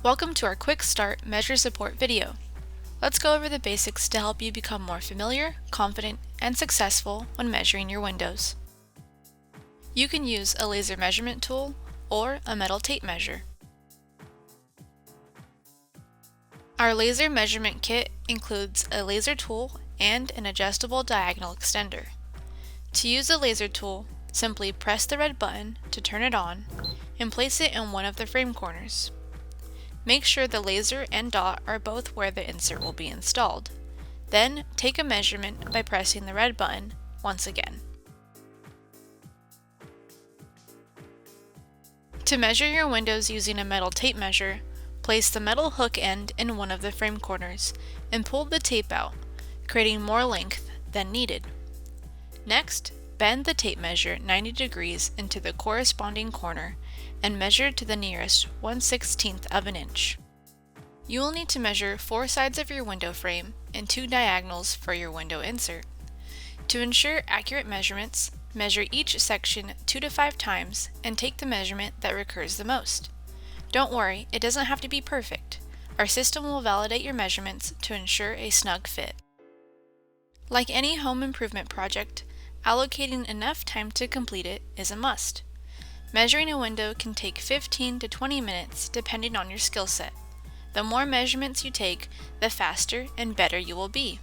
Welcome to our Quick Start Measure Support video. Let's go over the basics to help you become more familiar, confident, and successful when measuring your windows. You can use a laser measurement tool or a metal tape measure. Our laser measurement kit includes a laser tool and an adjustable diagonal extender. To use the laser tool, simply press the red button to turn it on and place it in one of the frame corners. Make sure the laser and dot are both where the insert will be installed. Then take a measurement by pressing the red button once again. To measure your windows using a metal tape measure, place the metal hook end in one of the frame corners and pull the tape out, creating more length than needed. Next, bend the tape measure 90 degrees into the corresponding corner and measure to the nearest 1/16 of an inch. You will need to measure 4 sides of your window frame and 2 diagonals for your window insert. To ensure accurate measurements, measure each section 2 to 5 times and take the measurement that recurs the most. Don't worry, it doesn't have to be perfect. Our system will validate your measurements to ensure a snug fit. Like any home improvement project, allocating enough time to complete it is a must. Measuring a window can take 15 to 20 minutes depending on your skill set. The more measurements you take, the faster and better you will be.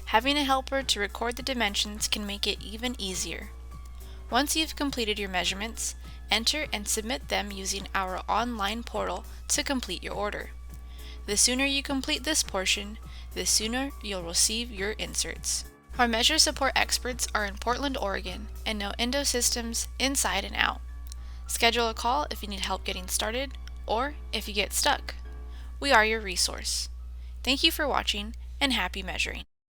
Having a helper to record the dimensions can make it even easier. Once you've completed your measurements, enter and submit them using our online portal to complete your order. The sooner you complete this portion, the sooner you'll receive your inserts. Our measure support experts are in Portland, Oregon, and know Indow systems inside and out. Schedule a call if you need help getting started, or if you get stuck. We are your resource. Thank you for watching, and happy measuring.